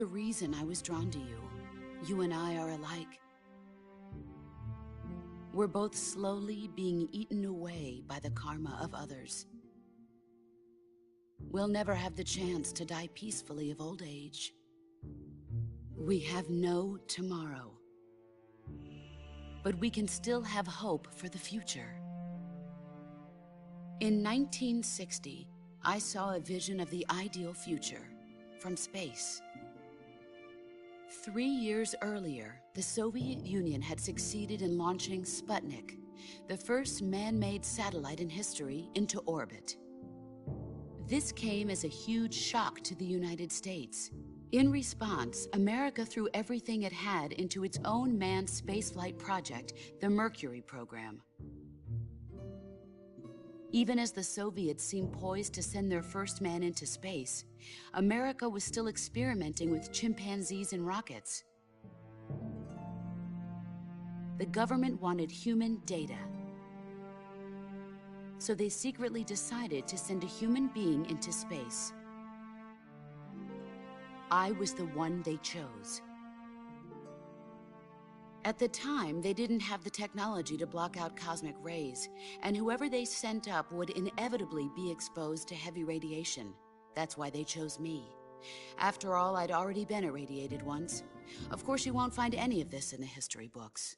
The reason I was drawn to you. You and I are alike. We're both slowly being eaten away by the karma of others. We'll never have the chance to die peacefully of old age. We have no tomorrow. But we can still have hope for the future. In 1960, I saw a vision of the ideal future from space. 3 years earlier, the Soviet Union had succeeded in launching Sputnik, the first man-made satellite in history, into orbit. This came as a huge shock to the United States. In response, America threw everything it had into its own manned spaceflight project, the Mercury program. Even as the Soviets seemed poised to send their first man into space, America was still experimenting with chimpanzees and rockets. The government wanted human data. So they secretly decided to send a human being into space. I was the one they chose. At the time, they didn't have the technology to block out cosmic rays, and whoever they sent up would inevitably be exposed to heavy radiation. That's why they chose me. After all, I'd already been irradiated once. Of course, you won't find any of this in the history books.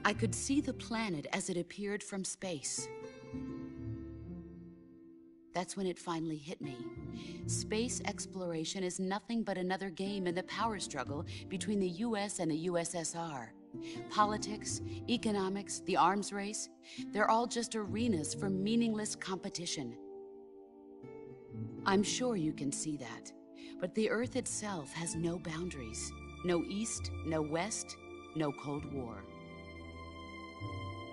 I could see the planet as it appeared from space. That's when it finally hit me. Space exploration is nothing but another game in the power struggle between the US and the USSR. Politics, economics, the arms race, they're all just arenas for meaningless competition. I'm sure you can see that, but the Earth itself has no boundaries. No East, no West, no Cold War.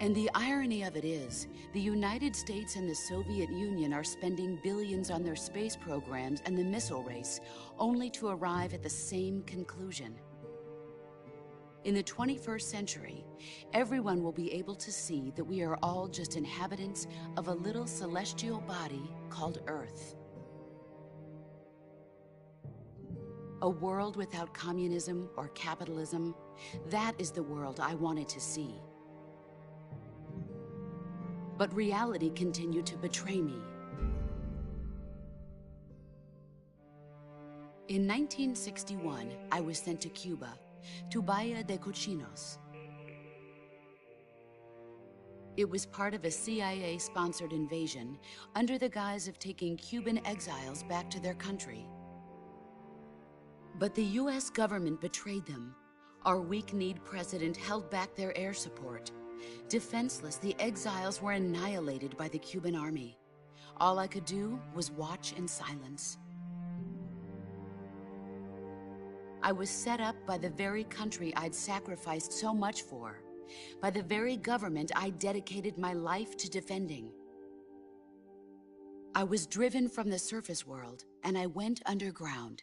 And the irony of it is, the United States and the Soviet Union are spending billions on their space programs and the missile race, only to arrive at the same conclusion. In the 21st century, everyone will be able to see that we are all just inhabitants of a little celestial body called Earth. A world without communism or capitalism, that is the world I wanted to see. But reality continued to betray me. In 1961, I was sent to Cuba, to Bahia de Cochinos. It was part of a CIA-sponsored invasion under the guise of taking Cuban exiles back to their country. But the US government betrayed them. Our weak-kneed president held back their air support. Defenseless, the exiles were annihilated by the Cuban army. All I could do was watch in silence. I was set up by the very country I'd sacrificed so much for, by the very government I dedicated my life to defending. I was driven from the surface world, and I went underground.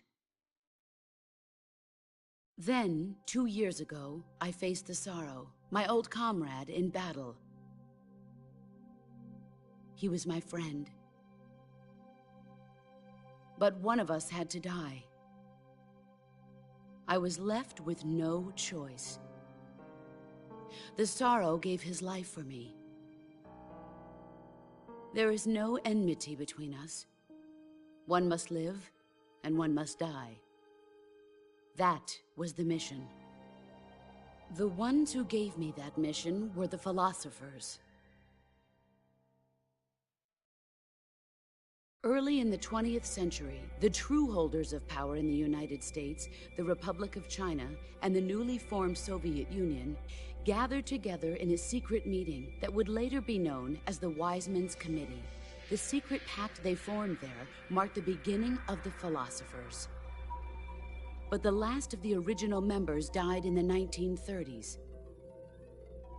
Then, 2 years ago, I faced the Sorrow, my old comrade in battle. He was my friend. But one of us had to die. I was left with no choice. The Sorrow gave his life for me. There is no enmity between us. One must live, and one must die. That was the mission. The ones who gave me that mission were the philosophers. Early in the 20th century, the true holders of power in the United States, the Republic of China, and the newly formed Soviet Union gathered together in a secret meeting that would later be known as the Wiseman's Committee. The secret pact they formed there marked the beginning of the philosophers. But the last of the original members died in the 1930s.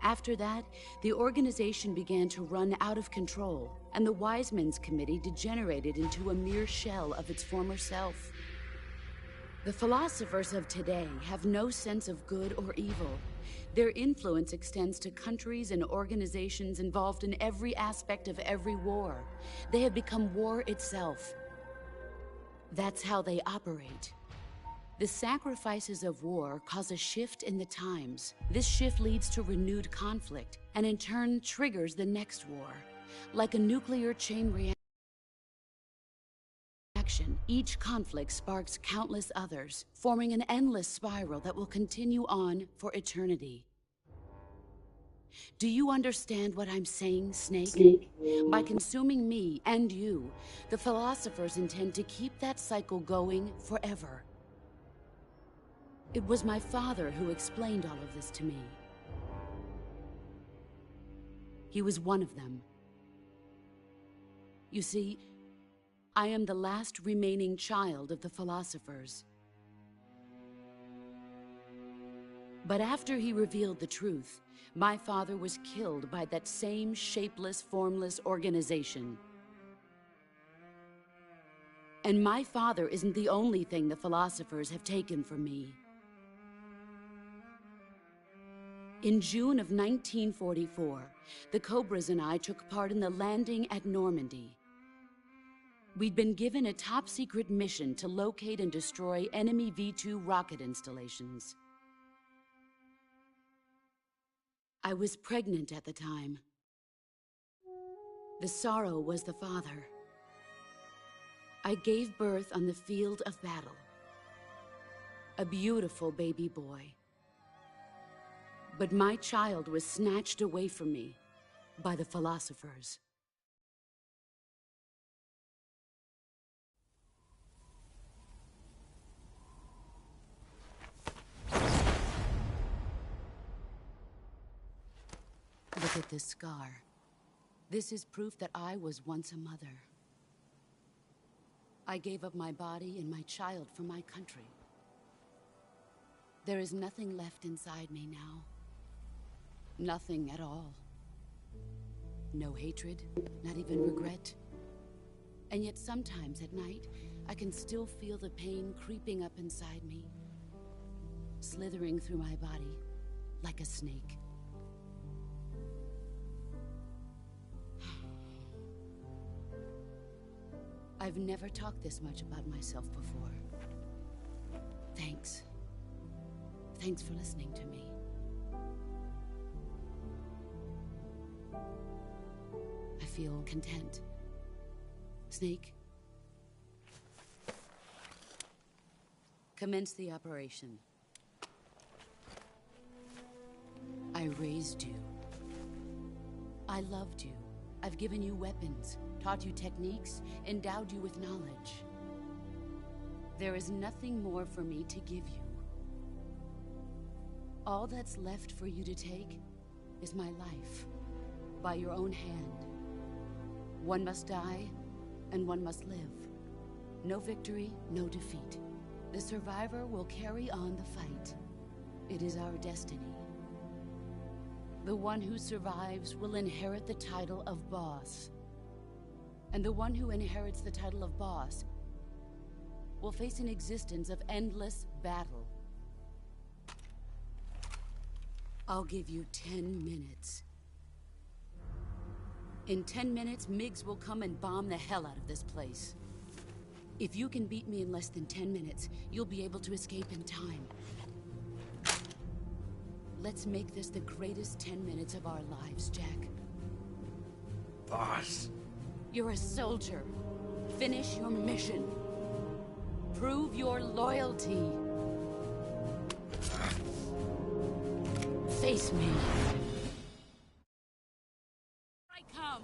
After that, the organization began to run out of control, and the Wiseman's Committee degenerated into a mere shell of its former self. The philosophers of today have no sense of good or evil. Their influence extends to countries and organizations involved in every aspect of every war. They have become war itself. That's how they operate. The sacrifices of war cause a shift in the times. This shift leads to renewed conflict, and in turn triggers the next war. Like a nuclear chain reaction, each conflict sparks countless others, forming an endless spiral that will continue on for eternity. Do you understand what I'm saying, Snake? By consuming me and you, the philosophers intend to keep that cycle going forever. It was my father who explained all of this to me. He was one of them. You see, I am the last remaining child of the philosophers. But after he revealed the truth, my father was killed by that same shapeless, formless organization. And my father isn't the only thing the philosophers have taken from me. In June of 1944, the Cobras and I took part in the landing at Normandy. We'd been given a top-secret mission to locate and destroy enemy V-2 rocket installations. I was pregnant at the time. The sorrow was the father. I gave birth on the field of battle. A beautiful baby boy. But my child was snatched away from me by the philosophers. Look at this scar. This is proof that I was once a mother. I gave up my body and my child for my country. There is nothing left inside me now. Nothing at all. No hatred, not even regret. And yet sometimes at night, I can still feel the pain creeping up inside me, slithering through my body like a snake. I've never talked this much about myself before. Thanks. Thanks for listening to me. I feel content. Snake? Commence the operation. I raised you. I loved you. I've given you weapons, taught you techniques, endowed you with knowledge. There is nothing more for me to give you. All that's left for you to take is my life, by your own hand. One must die, and one must live. No victory, no defeat. The survivor will carry on the fight. It is our destiny. The one who survives will inherit the title of boss. And the one who inherits the title of boss will face an existence of endless battle. I'll give you 10 minutes. In 10 minutes, MiGs will come and bomb the hell out of this place. If you can beat me in less than 10 minutes, you'll be able to escape in time. Let's make this the greatest 10 minutes of our lives, Jack. Boss. You're a soldier. Finish your mission. Prove your loyalty. Face me. I come.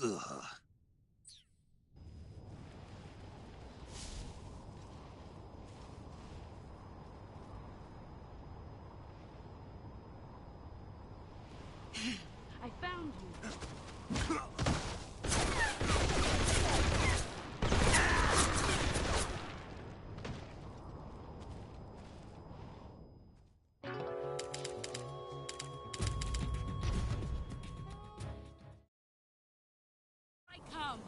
Ugh. I found you. I come.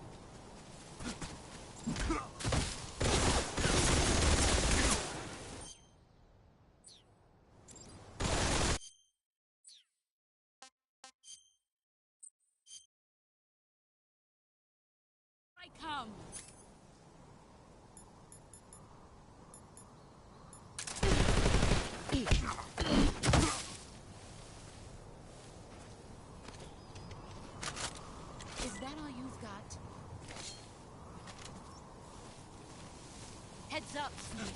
I come. Is that all you've got? Heads up, Snake.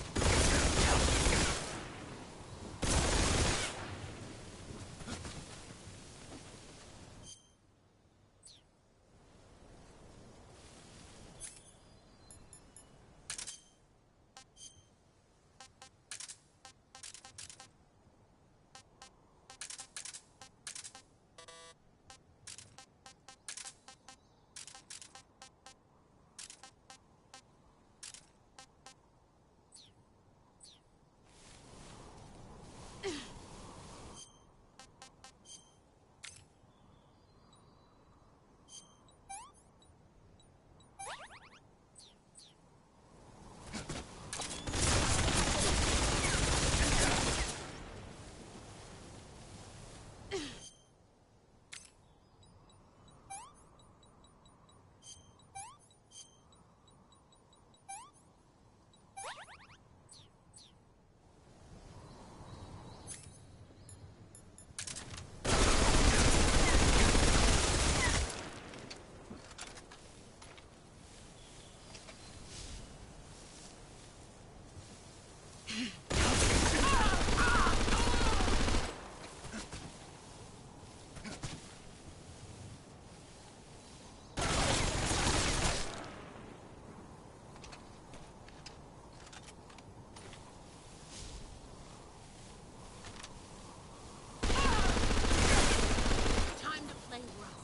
Time to play rough.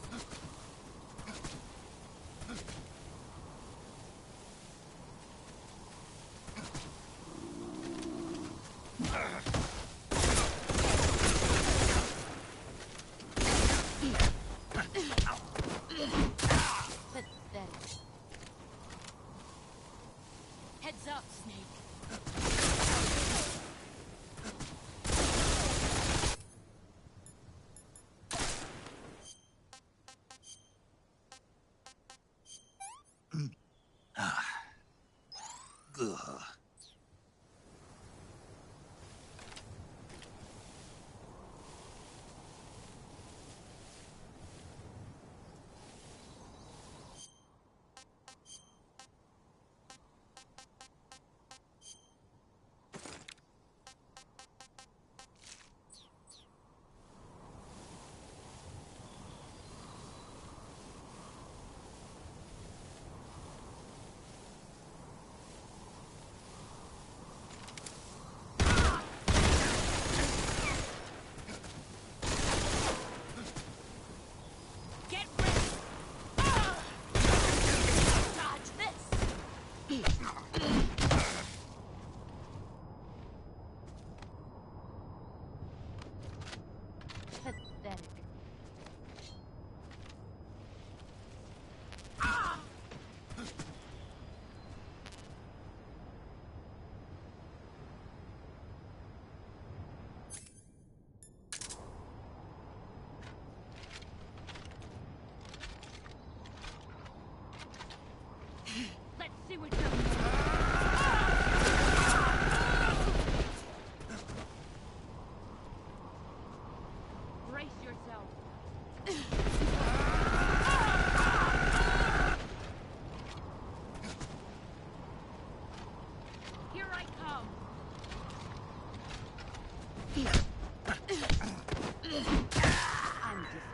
Pathetic. Heads up, Snake. Ugh. Get ready! Dodge this! Pathetic. Let's see what you're Brace yourself. Here I come. I'm different.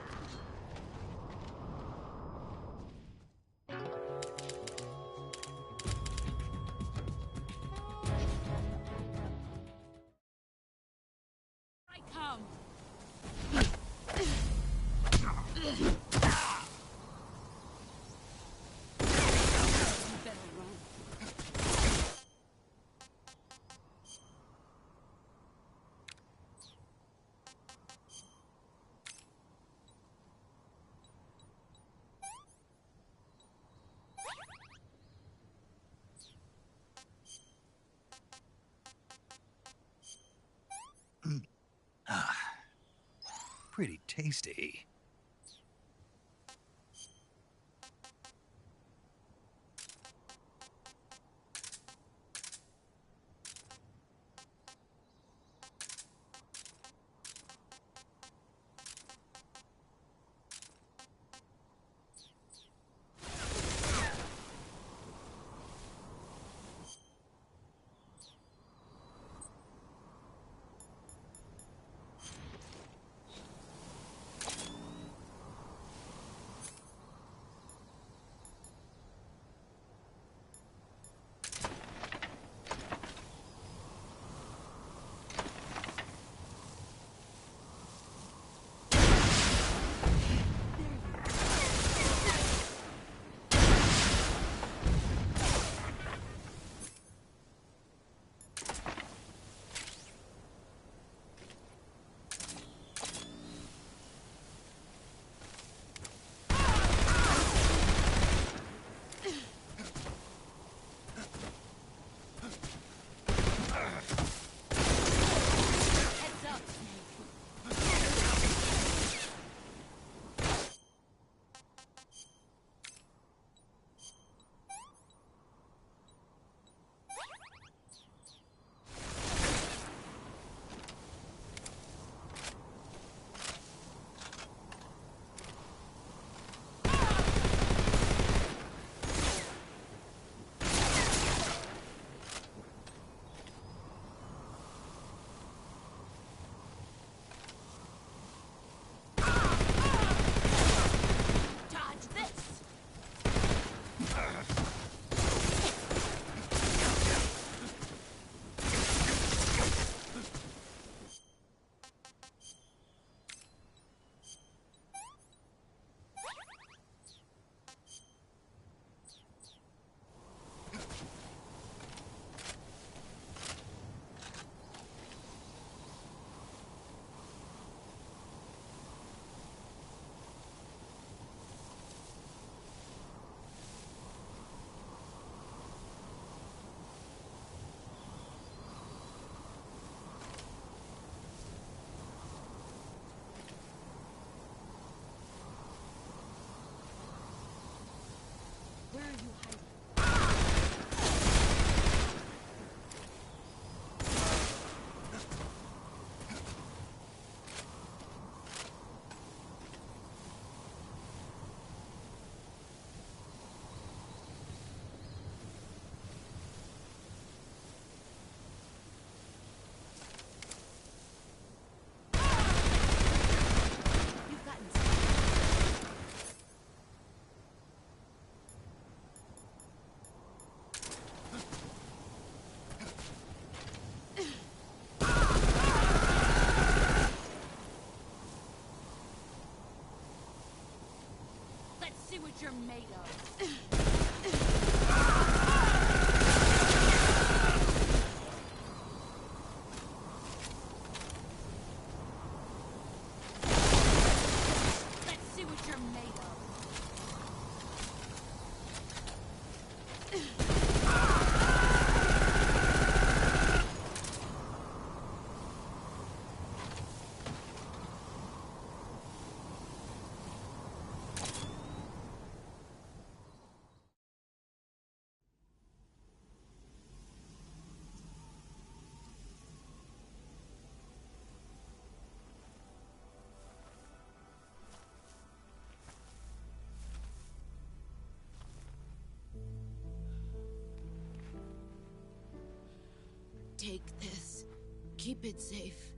pretty tasty. Where are you hiding? You've gotten Let's see what you're made of. Let's see what you're made of. Take this. Keep it safe.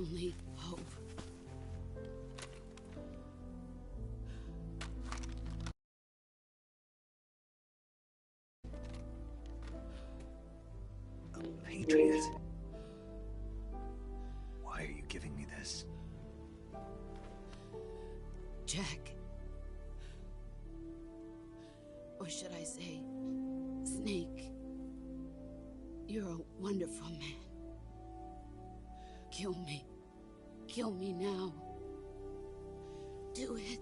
only hope. A patriot? Why are you giving me this? Jack. Or should I say, Snake. You're a wonderful man. Kill me. Kill me now. Do it.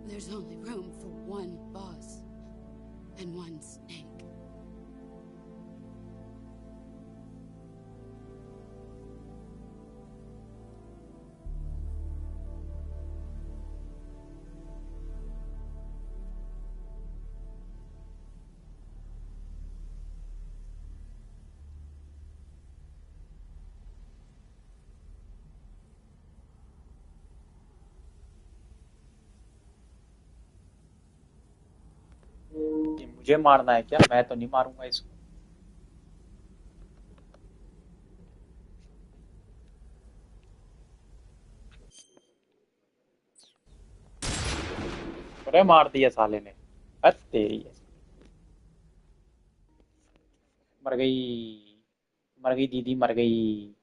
There's only room for one boss and one Snake. मुझे मारना है क्या? मैं तो नहीं मारूंगा इसको। अरे मार दिया साले ने। अरे तेरी है। मर गई दीदी मर गई।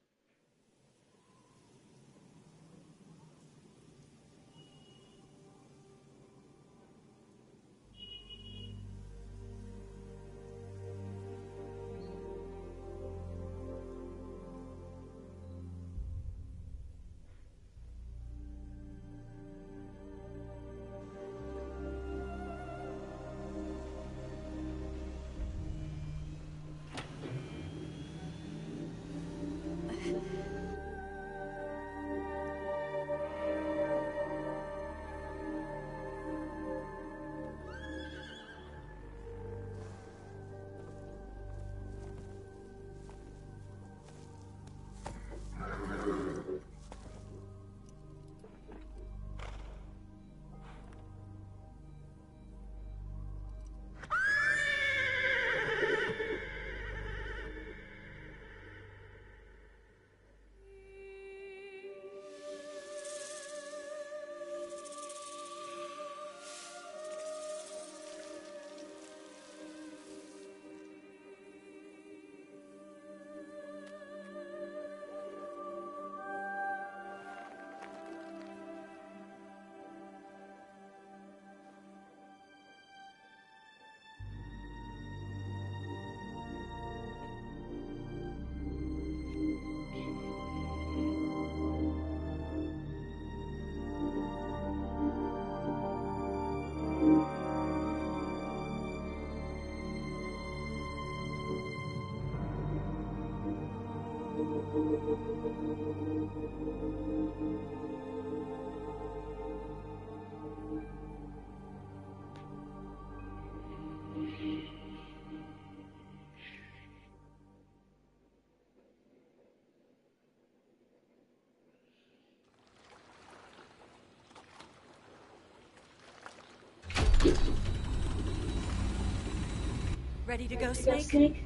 Ready to go, Snake?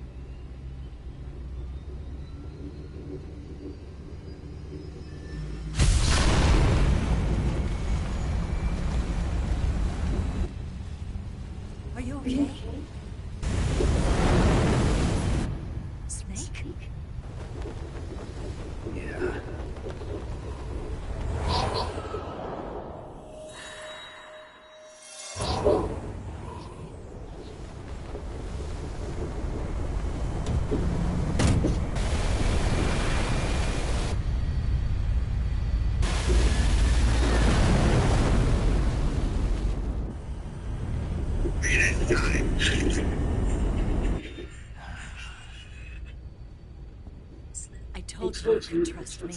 Are you okay? Snake? Yeah. I told you to trust me.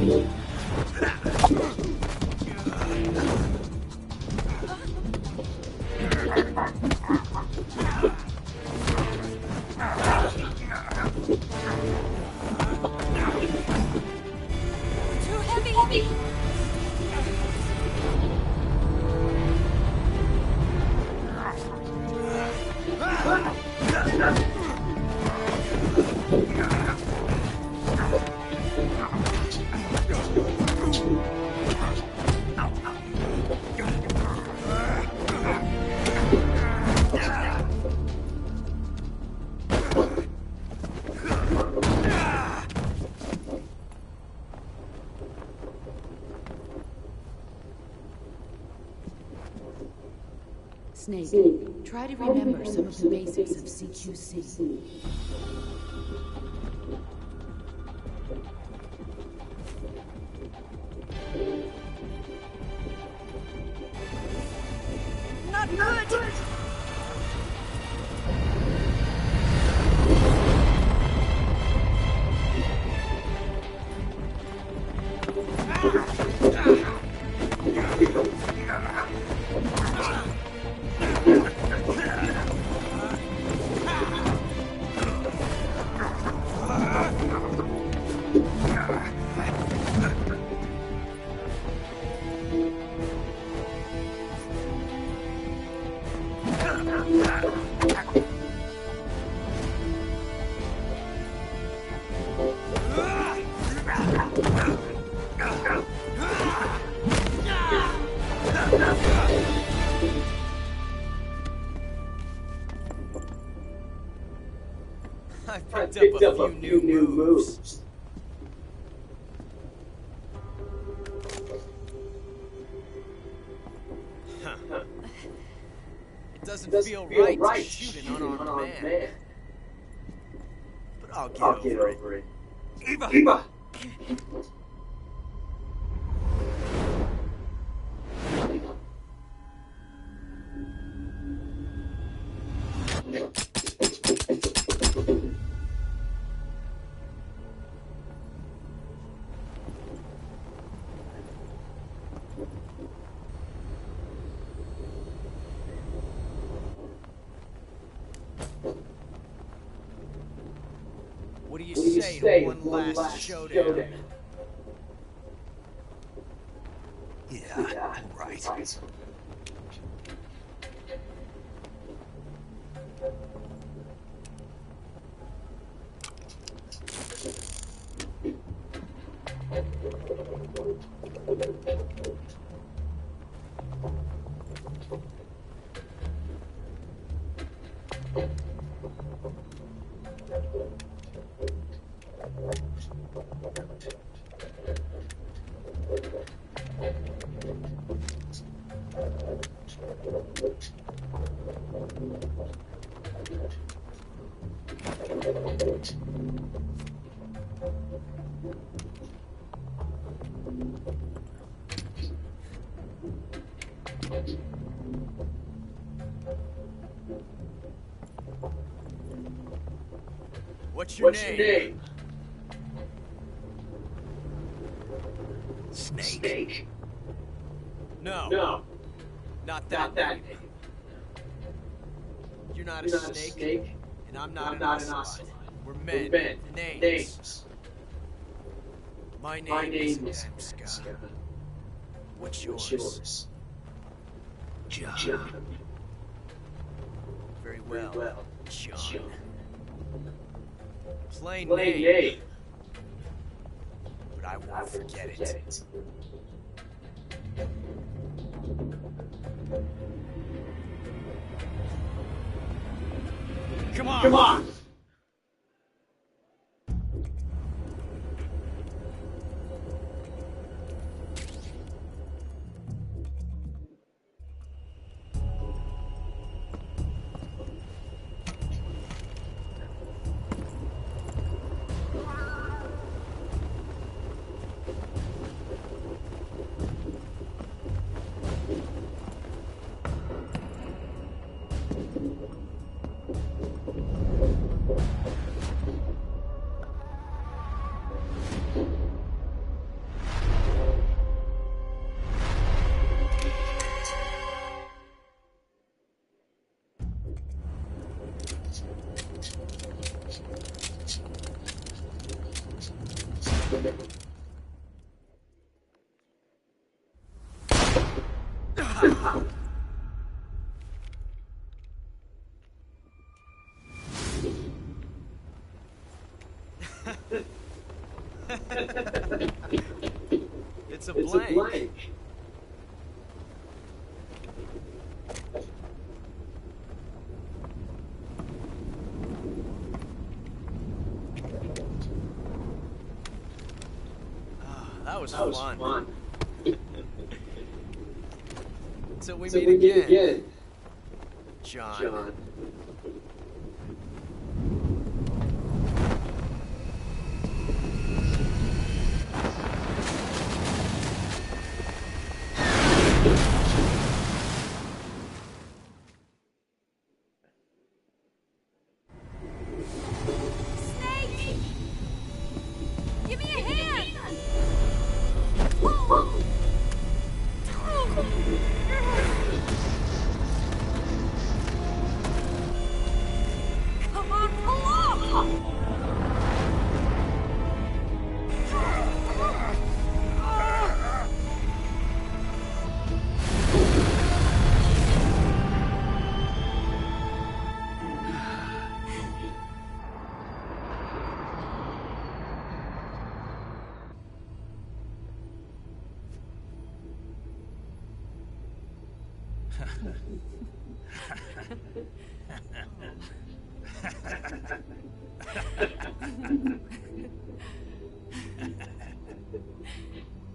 Too heavy! Snake, try to remember some of the basics of CQC. Not good! I picked up a few new moves. It doesn't feel right to shoot an unarmed man. But I'll get over it. Eva! What do you say to one last showdown? Yeah, right. What's your name? Snake. No. Not that name. You're not a snake, and I'm not an ocelot. We're men. Names. My name is Emska. What's yours? John. Very well, John. Plain name. But I won't forget it. Come on! It's a blank. That was fun. Until we meet again. John. Snake! Give me a hand! Come on, pull off!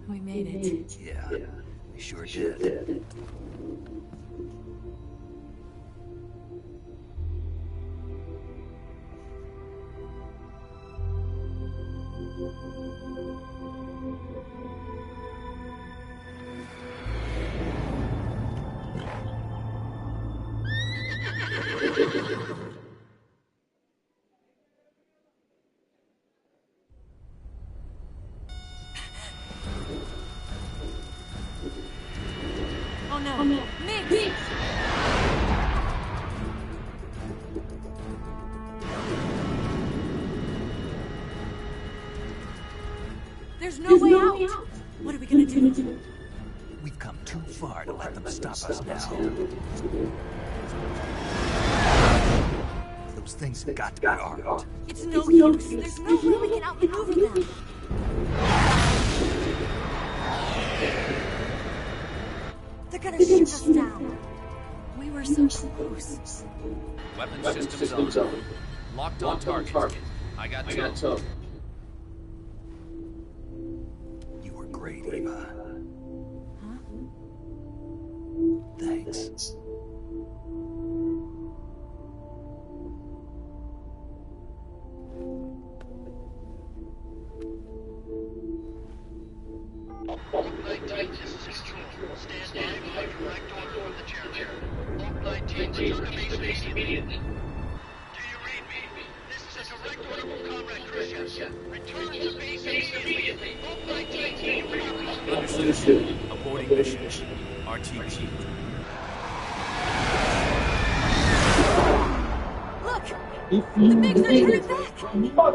We made it. Yeah, we sure did. Oh no. Mix! There's no way out. What are we gonna do? We've come too far to let them stop us now. Those things have got to be armed. It's no use. There's no way we can outmaneuver them. They're gonna shoot us down. We were so close. Weapons systems on. Locked on target. I got two. You were great, Eva. Huh? Thanks. Understood. Aborting mission. RTP. Look! The MiGs are turning back!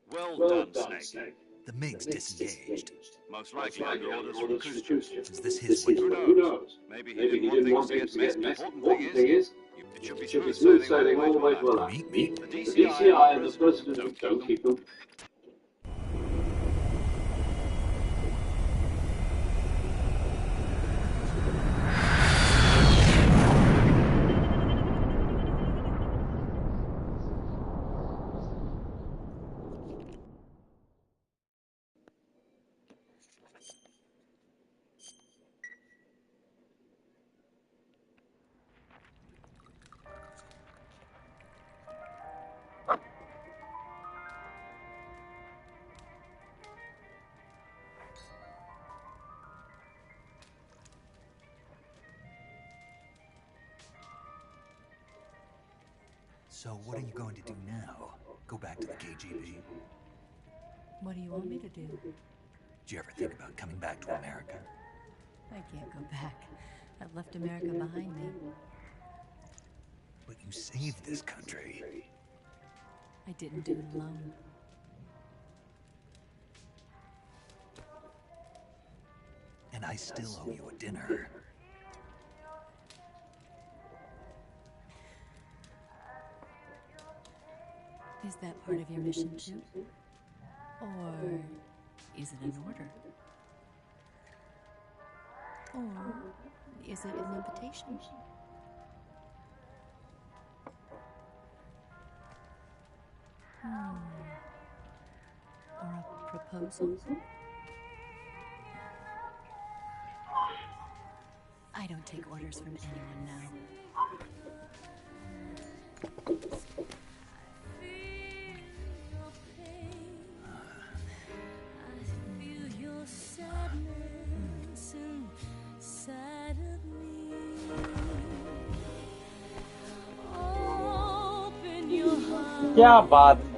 Well done, Snake. The MiG's disengaged. Most likely under orders from Khrushchev. Is this his Who way? knows? Maybe he didn't want things to get messy. Important thing is, it should be smooth sailing all the way to Iraq. Meet me? The DCI and the President don't keep them. So what are you going to do now? Go back to the KGB? What do you want me to do? Did you ever think about coming back to America? I can't go back. I've left America behind me. But you saved this country. I didn't do it alone. And I still owe you a dinner. Is that part of your mission too? Or is it an order? Or is it an invitation? Or a proposal? I don't take orders from anyone now. क्या बात है।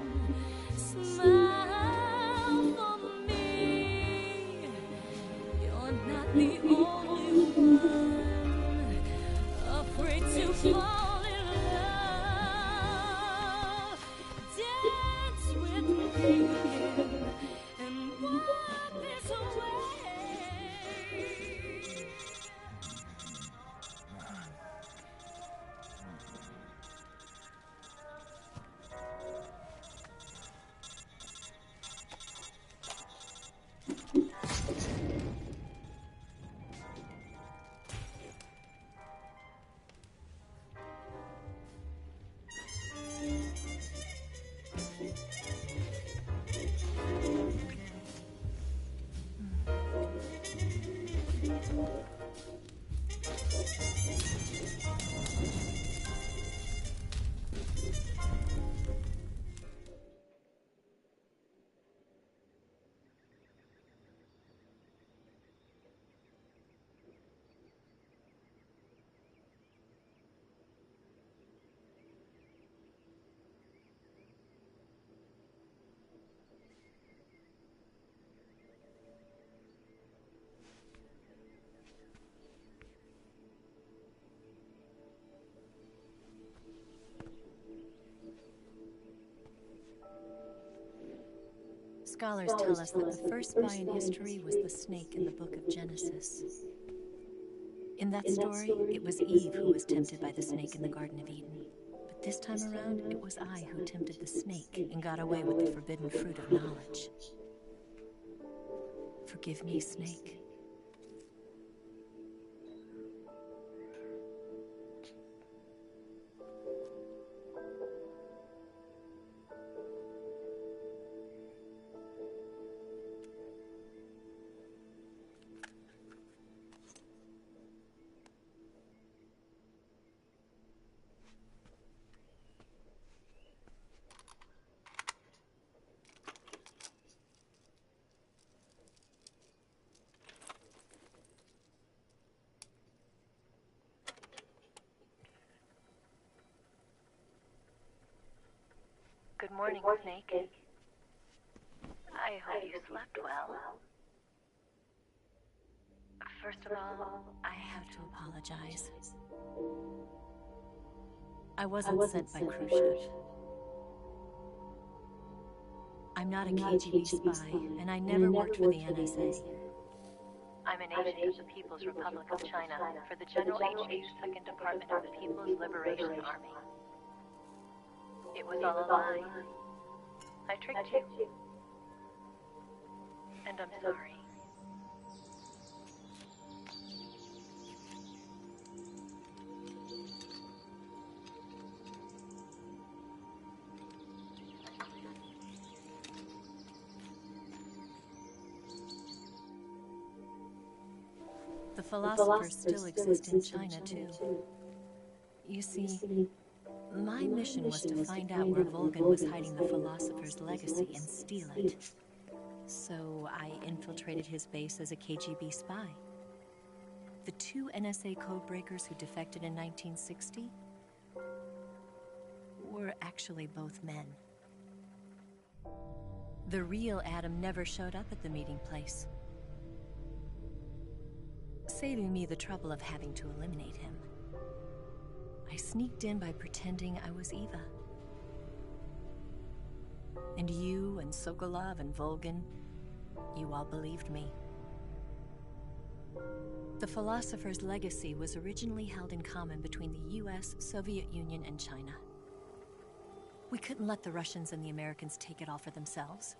Scholars tell us that the first spy in history was the snake in the book of Genesis. In that story, it was Eve who was tempted by the snake in the Garden of Eden. But this time around, it was I who tempted the snake and got away with the forbidden fruit of knowledge. Forgive me, Snake. Good morning, Snake. I hope you slept well. First of all, I have to apologize. I wasn't sent by Khrushchev. I'm not a KGB spy, and I never worked for the NSA. I'm an agent of the People's Republic of China for the General HQ's 2nd Department of the People's Liberation Army. It was all a lie. I tricked you. And I'm sorry. The philosophers still exist in China, too. You see, my mission was to find out where Volgin was hiding the philosopher's legacy and steal it. So I infiltrated his base as a KGB spy. The 2 NSA codebreakers who defected in 1960 were were actually both men. The real Adam never showed up at the meeting place, saving me the trouble of having to eliminate him. I sneaked in by pretending I was Eva. And you and Sokolov and Volgin, you all believed me. The Philosopher's Legacy was originally held in common between the US, Soviet Union, and China. We couldn't let the Russians and the Americans take it all for themselves.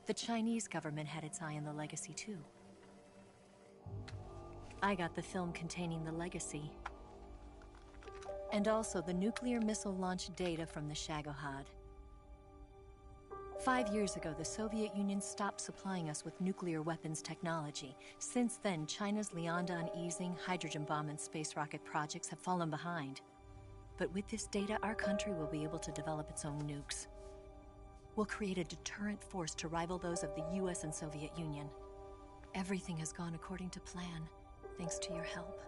The Chinese government had its eye on the legacy too. I got the film containing the legacy, and also the nuclear missile launch data from the Shagohod. 5 years ago, the Soviet Union stopped supplying us with nuclear weapons technology. Since then, China's Liandon easing, hydrogen bomb, and space rocket projects have fallen behind. But with this data, our country will be able to develop its own nukes. We'll create a deterrent force to rival those of the US and Soviet Union. Everything has gone according to plan, thanks to your help.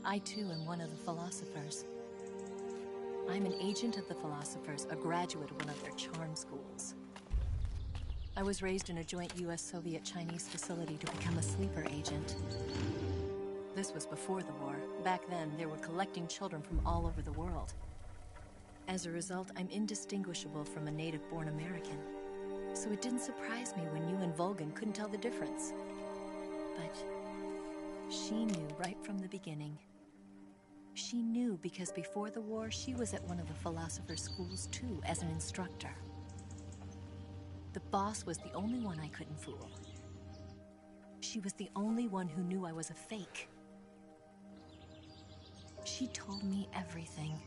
I too am one of the Philosophers. I'm an agent of the Philosophers, a graduate of one of their charm schools. I was raised in a joint US-Soviet-Chinese facility to become a sleeper agent. This was before the war. Back then, they were collecting children from all over the world. As a result, I'm indistinguishable from a native-born American. So it didn't surprise me when you and Volgin couldn't tell the difference. But she knew right from the beginning. She knew because before the war, she was at one of the Philosopher's schools too, as an instructor. The boss was the only one I couldn't fool. She was the only one who knew I was a fake. She told me everything.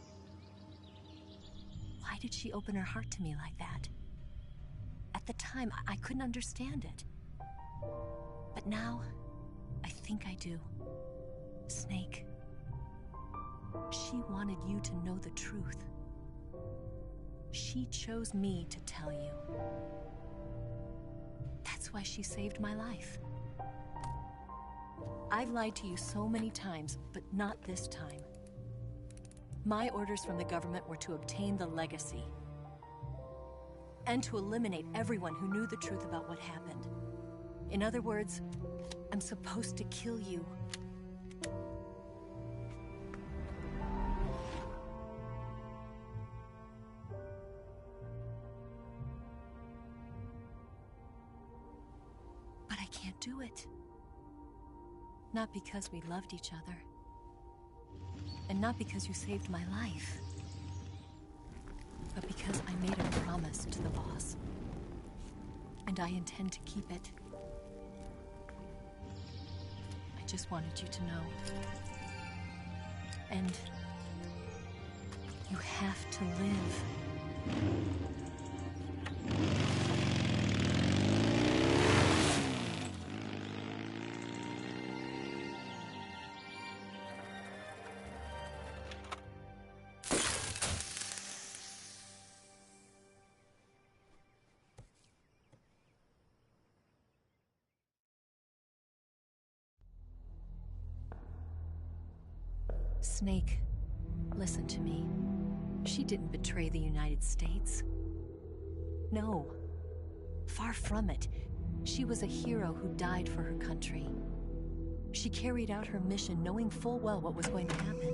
Why did she open her heart to me like that? At the time, I couldn't understand it. But now, I think I do. Snake. She wanted you to know the truth. She chose me to tell you. That's why she saved my life. I've lied to you so many times, but not this time. My orders from the government were to obtain the legacy and to eliminate everyone who knew the truth about what happened. In other words, I'm supposed to kill you. But I can't do it. Not because we loved each other. And not because you saved my life. But because I made a promise to the boss. And I intend to keep it. I just wanted you to know. And you have to live. Snake, listen to me. She didn't betray the United States. No. Far from it. She was a hero who died for her country. She carried out her mission knowing full well what was going to happen.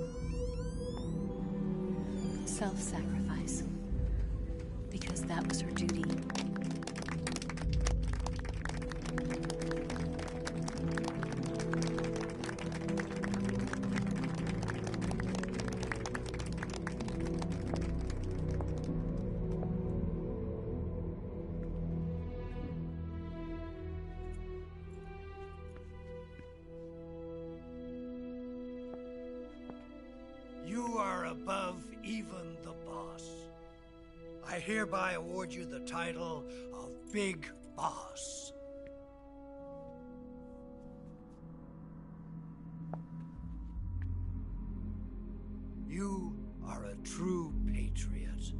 Self-sacrifice. Because that was her duty. You are above even the boss. I hereby award you the title of Big Boss. You are a true patriot.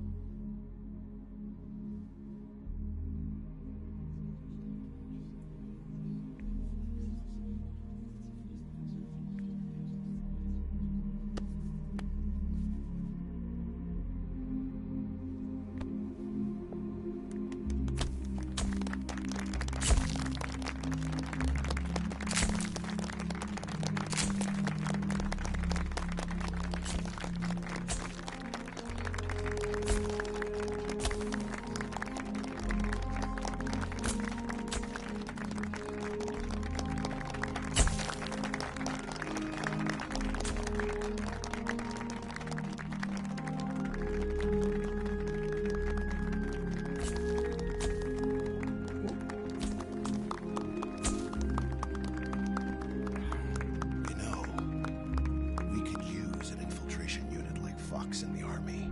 Fox in the army.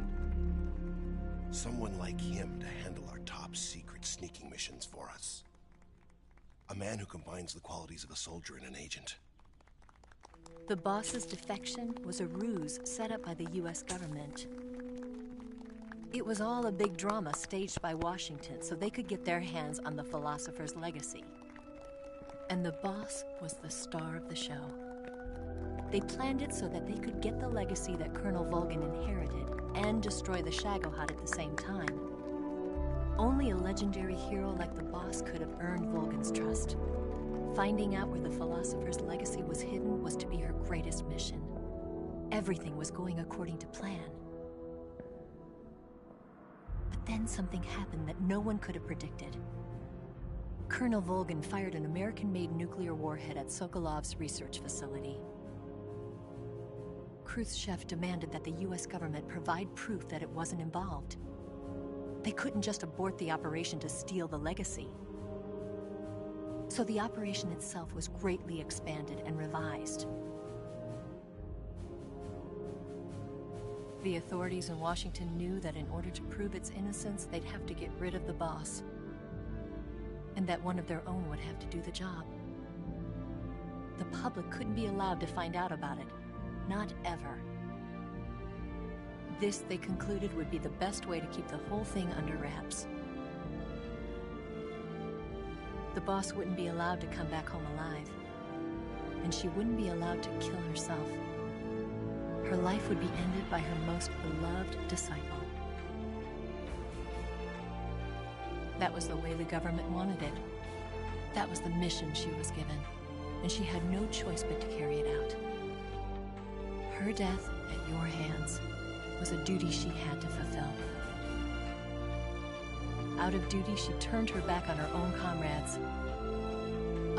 Someone like him to handle our top secret sneaking missions for us. A man who combines the qualities of a soldier and an agent. The boss's defection was a ruse set up by the US government. It was all a big drama staged by Washington so they could get their hands on the philosopher's legacy. And the boss was the star of the show. They planned it so that they could get the legacy that Colonel Volgin inherited and destroy the Shagohod at the same time. Only a legendary hero like the boss could have earned Volgin's trust. Finding out where the philosopher's legacy was hidden was to be her greatest mission. Everything was going according to plan. But then something happened that no one could have predicted. Colonel Volgin fired an American-made nuclear warhead at Sokolov's research facility. Khrushchev demanded that the US government provide proof that it wasn't involved. They couldn't just abort the operation to steal the legacy. So the operation itself was greatly expanded and revised. The authorities in Washington knew that in order to prove its innocence, they'd have to get rid of the boss, and that one of their own would have to do the job. The public couldn't be allowed to find out about it. Not ever. This, they concluded, would be the best way to keep the whole thing under wraps. The boss wouldn't be allowed to come back home alive, and she wouldn't be allowed to kill herself. Her life would be ended by her most beloved disciple. That was the way the government wanted it. That was the mission she was given, and she had no choice but to carry it out. Her death at your hands was a duty she had to fulfill. Out of duty, she turned her back on her own comrades.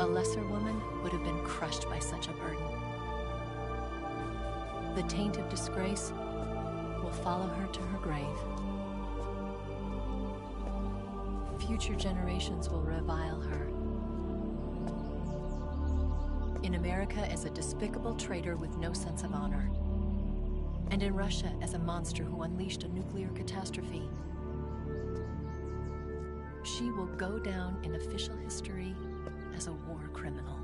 A lesser woman would have been crushed by such a burden. The taint of disgrace will follow her to her grave. Future generations will revile her. In America as a despicable traitor with no sense of honor. And in Russia as a monster who unleashed a nuclear catastrophe. She will go down in official history as a war criminal.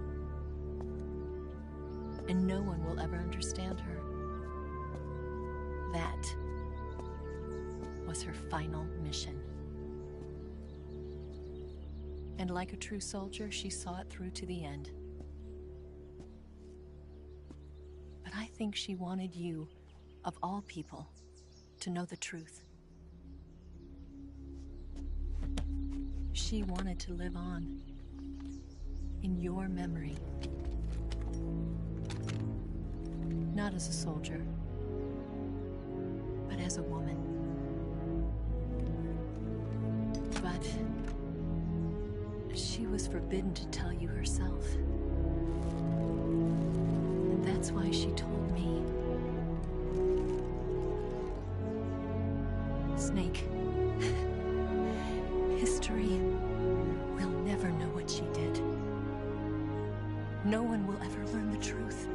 And no one will ever understand her. That was her final mission. And like a true soldier, she saw it through to the end. But I think she wanted you, of all people, to know the truth. She wanted to live on in your memory. Not as a soldier, but as a woman. But she was forbidden to tell you herself. And that's why she told me. Snake, history will never know what she did. No one will ever learn the truth.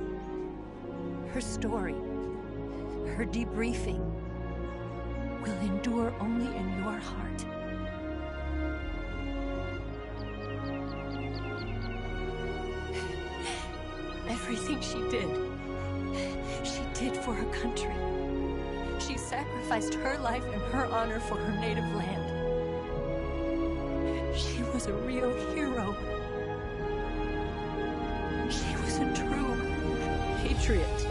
Her story, her debriefing, will endure only in your heart. Everything she did for her country. She sacrificed her life and her honor for her native land. She was a real hero. She was a true patriot.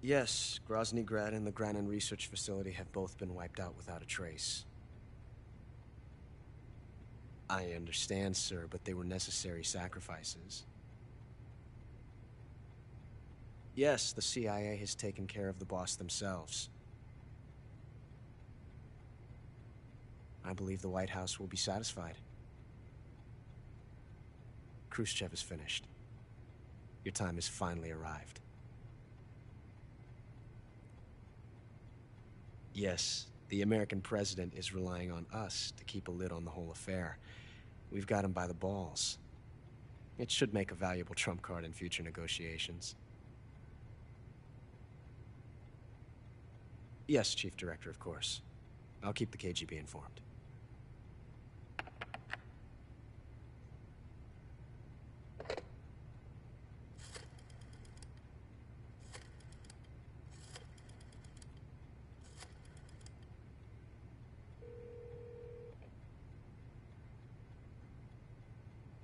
Yes, Grozny Grad and the Granin Research Facility have both been wiped out without a trace. I understand, sir, but they were necessary sacrifices. Yes, the CIA has taken care of the boss themselves. I believe the White House will be satisfied. Khrushchev is finished. Your time has finally arrived. Yes, the American president is relying on us to keep a lid on the whole affair. We've got him by the balls. It should make a valuable trump card in future negotiations. Yes, Chief Director, of course. I'll keep the KGB informed.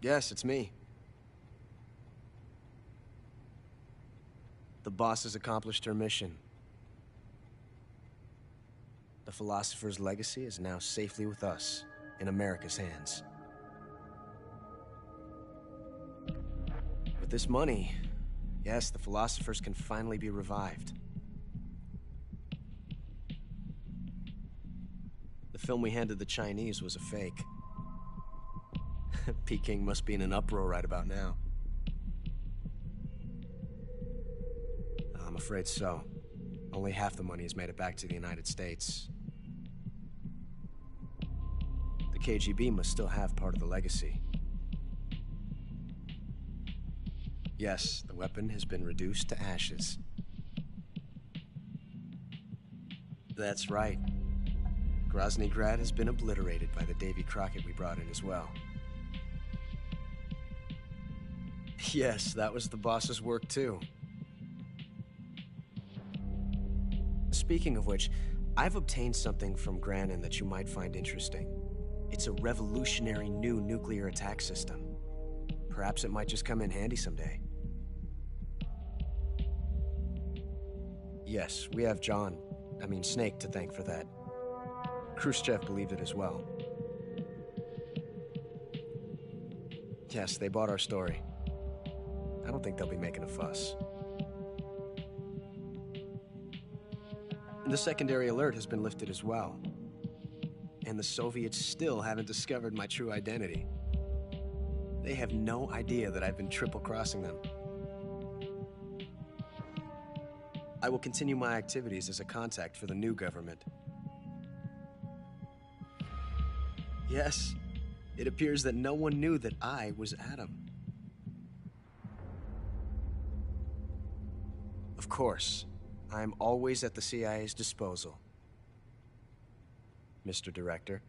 Yes, it's me. The boss has accomplished her mission. The Philosopher's legacy is now safely with us, in America's hands. With this money, yes, the Philosophers can finally be revived. The film we handed the Chinese was a fake. Peking must be in an uproar right about now. I'm afraid so. Only half the money has made it back to the United States. The KGB must still have part of the legacy. Yes, the weapon has been reduced to ashes. That's right. Grozny Grad has been obliterated by the Davy Crockett we brought in as well. Yes, that was the boss's work too. Speaking of which, I've obtained something from Granin that you might find interesting. It's a revolutionary new nuclear attack system. Perhaps it might just come in handy someday. Yes, we have Snake to thank for that. Khrushchev believed it as well. Yes, they bought our story. I don't think they'll be making a fuss. The secondary alert has been lifted as well. And the Soviets still haven't discovered my true identity. They have no idea that I've been triple-crossing them. I will continue my activities as a contact for the new government. Yes, it appears that no one knew that I was Adam. Of course, I'm always at the CIA's disposal, Mr. Director.